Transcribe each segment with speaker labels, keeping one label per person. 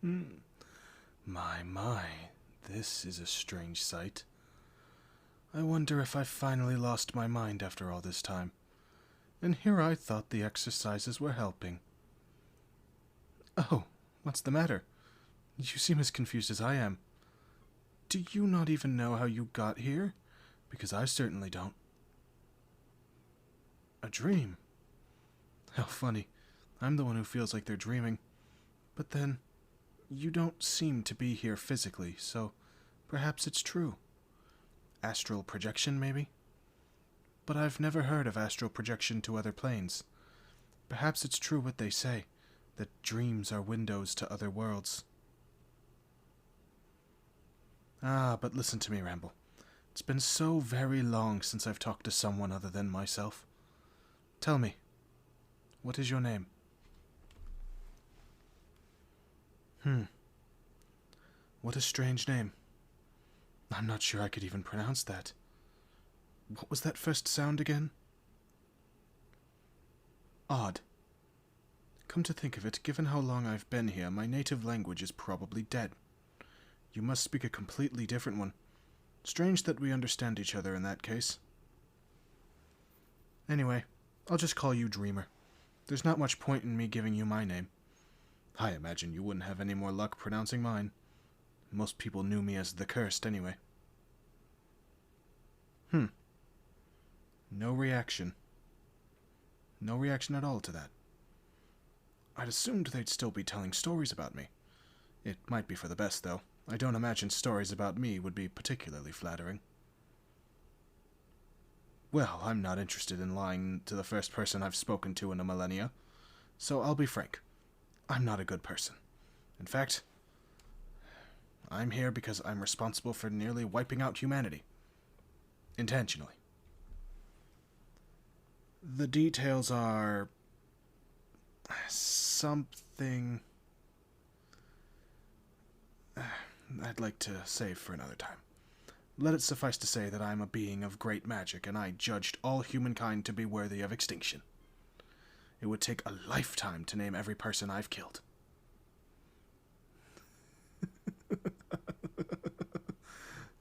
Speaker 1: My, this is a strange sight. I wonder if I've finally lost my mind after all this time. And here I thought the exercises were helping. Oh, what's the matter? You seem as confused as I am. Do you not even know how you got here? Because I certainly don't. A dream? How funny. I'm the one who feels like they're dreaming. But then, you don't seem to be here physically, so perhaps it's true. Astral projection, maybe? But I've never heard of astral projection to other planes. Perhaps it's true what they say, that dreams are windows to other worlds. But listen to me, Ramble. It's been so very long since I've talked to someone other than myself. Tell me, what is your name? What a strange name. I'm not sure I could even pronounce that. What was that first sound again? Odd. Come to think of it, given how long I've been here, my native language is probably dead. You must speak a completely different one. Strange that we understand each other in that case. Anyway, I'll just call you Dreamer. There's not much point in me giving you my name. I imagine you wouldn't have any more luck pronouncing mine. Most people knew me as the Cursed anyway. No reaction. No reaction at all to that. I'd assumed they'd still be telling stories about me. It might be for the best, though. I don't imagine stories about me would be particularly flattering. Well, I'm not interested in lying to the first person I've spoken to in a millennia, so I'll be frank. I'm not a good person. In fact, I'm here because I'm responsible for nearly wiping out humanity. Intentionally. The details are something I'd like to save for another time. Let it suffice to say that I'm a being of great magic, and I judged all humankind to be worthy of extinction. It would take a lifetime to name every person I've killed.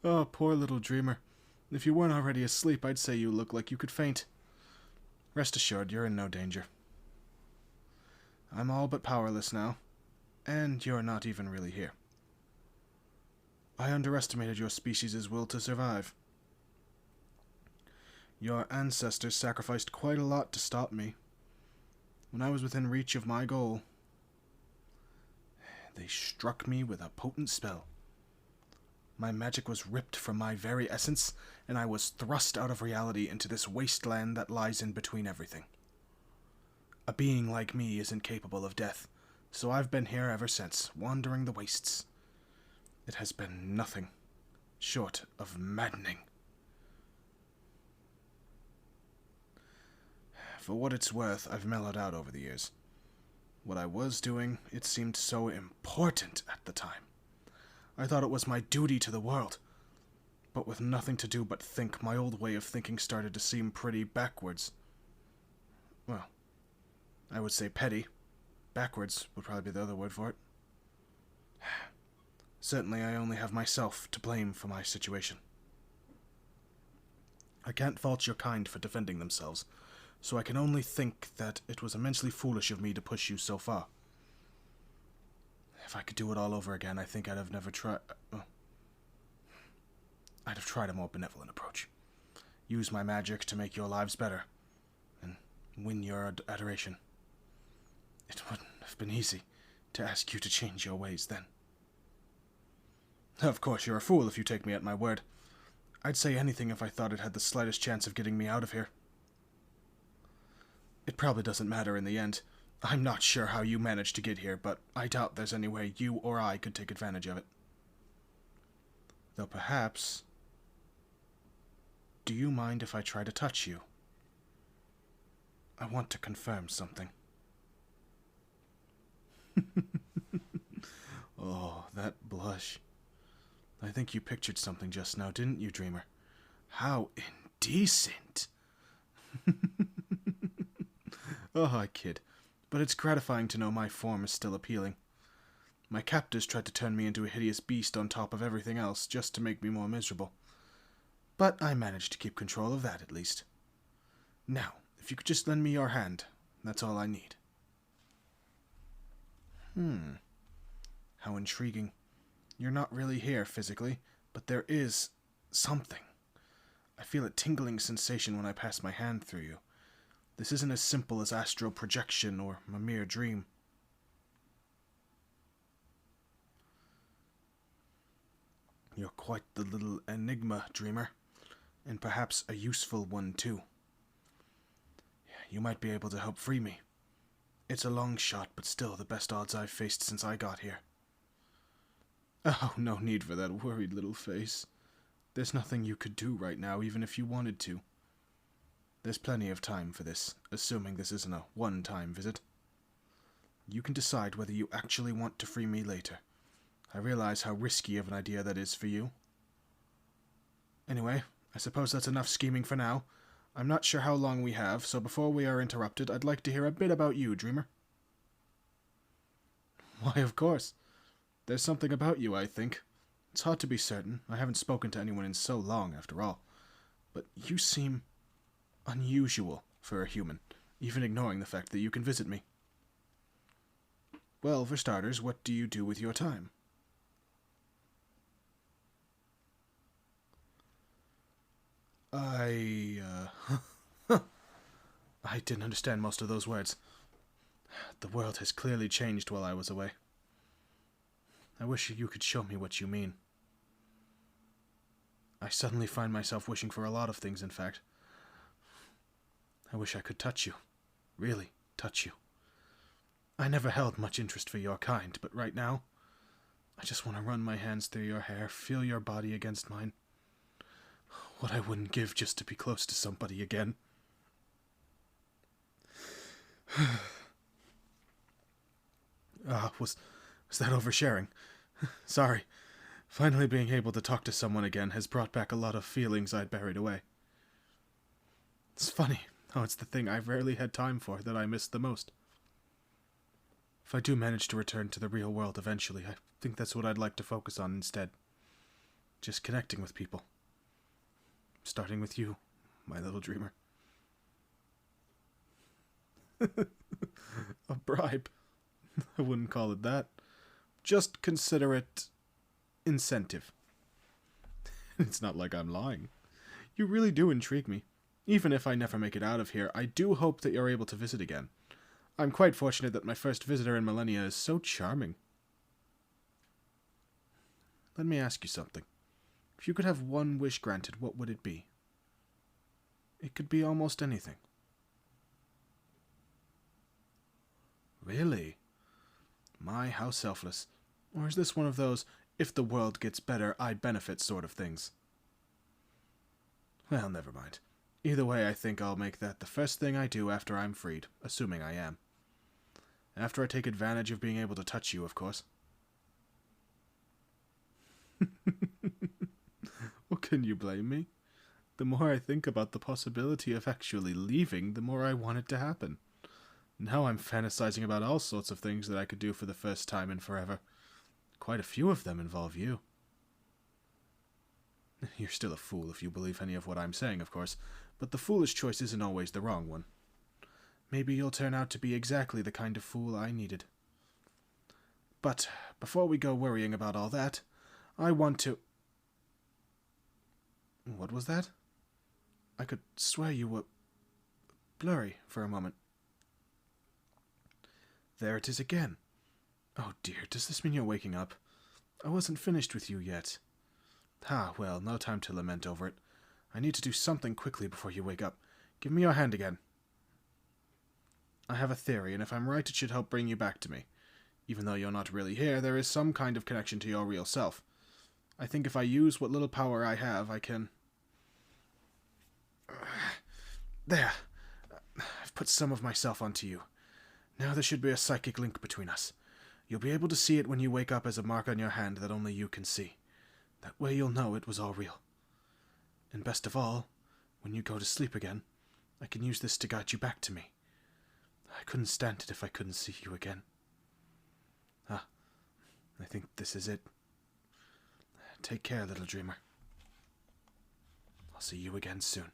Speaker 1: Oh, poor little dreamer. If you weren't already asleep, I'd say you look like you could faint. Rest assured, you're in no danger. I'm all but powerless now, and you're not even really here. I underestimated your species' will to survive. Your ancestors sacrificed quite a lot to stop me. When I was within reach of my goal, they struck me with a potent spell. My magic was ripped from my very essence, and I was thrust out of reality into this wasteland that lies in between everything. A being like me isn't capable of death, so I've been here ever since, wandering the wastes. It has been nothing short of maddening. For what it's worth, I've mellowed out over the years. What I was doing, it seemed so important at the time. I thought it was my duty to the world. But with nothing to do but think, my old way of thinking started to seem pretty backwards. Well, I would say petty. Backwards would probably be the other word for it. Certainly I only have myself to blame for my situation. I can't fault your kind for defending themselves, so I can only think that it was immensely foolish of me to push you so far. If I could do it all over again, I think I'd have never tried... I'd have tried a more benevolent approach. Use my magic to make your lives better, and win your adoration. It wouldn't have been easy to ask you to change your ways then. Of course, you're a fool if you take me at my word. I'd say anything if I thought it had the slightest chance of getting me out of here. It probably doesn't matter in the end. I'm not sure how you managed to get here, but I doubt there's any way you or I could take advantage of it. Though perhaps... Do you mind if I try to touch you? I want to confirm something. Oh, that blush. I think you pictured something just now, didn't you, Dreamer? How indecent! Oh, I kid. But it's gratifying to know my form is still appealing. My captors tried to turn me into a hideous beast on top of everything else, just to make me more miserable. But I managed to keep control of that, at least. Now, if you could just lend me your hand, that's all I need. How intriguing. You're not really here physically, but there is something. I feel a tingling sensation when I pass my hand through you. This isn't as simple as astral projection or a mere dream. You're quite the little enigma, dreamer, and perhaps a useful one too. You might be able to help free me. It's a long shot, but still the best odds I've faced since I got here. Oh, no need for that worried little face. There's nothing you could do right now, even if you wanted to. There's plenty of time for this, assuming this isn't a one-time visit. You can decide whether you actually want to free me later. I realize how risky of an idea that is for you. Anyway, I suppose that's enough scheming for now. I'm not sure how long we have, so before we are interrupted, I'd like to hear a bit about you, dreamer. Why, of course. There's something about you, I think. It's hard to be certain. I haven't spoken to anyone in so long, after all. But you seem unusual for a human, even ignoring the fact that you can visit me. Well, for starters, what do you do with your time? I didn't understand most of those words. The world has clearly changed while I was away. I wish you could show me what you mean. I suddenly find myself wishing for a lot of things, in fact. I wish I could touch you. Really, touch you. I never held much interest for your kind, but right now, I just want to run my hands through your hair, feel your body against mine. What I wouldn't give just to be close to somebody again. Was that oversharing? Sorry. Finally being able to talk to someone again has brought back a lot of feelings I'd buried away. It's funny how it's the thing I've rarely had time for that I miss the most. If I do manage to return to the real world eventually, I think that's what I'd like to focus on instead. Just connecting with people. Starting with you, my little dreamer. A bribe. I wouldn't call it that. Just consider it incentive. It's not like I'm lying. You really do intrigue me. Even if I never make it out of here, I do hope that you're able to visit again. I'm quite fortunate that my first visitor in millennia is so charming. Let me ask you something. If you could have one wish granted, what would it be? It could be almost anything. Really? My, how selfless. Or is this one of those, if the world gets better, I benefit sort of things? Well, never mind. Either way, I think I'll make that the first thing I do after I'm freed, assuming I am. After I take advantage of being able to touch you, of course. Well, can you blame me? The more I think about the possibility of actually leaving, the more I want it to happen. Now I'm fantasizing about all sorts of things that I could do for the first time in forever. Quite a few of them involve you. You're still a fool if you believe any of what I'm saying, of course, but the foolish choice isn't always the wrong one. Maybe you'll turn out to be exactly the kind of fool I needed. But before we go worrying about all that, I want to... What was that? I could swear you were blurry for a moment. There it is again. Oh dear, does this mean you're waking up? I wasn't finished with you yet. Ah, well, no time to lament over it. I need to do something quickly before you wake up. Give me your hand again. I have a theory, and if I'm right, it should help bring you back to me. Even though you're not really here, there is some kind of connection to your real self. I think if I use what little power I have, I can... There. I've put some of myself onto you. Now there should be a psychic link between us. You'll be able to see it when you wake up as a mark on your hand that only you can see. That way you'll know it was all real. And best of all, when you go to sleep again, I can use this to guide you back to me. I couldn't stand it if I couldn't see you again. I think this is it. Take care, little dreamer. I'll see you again soon.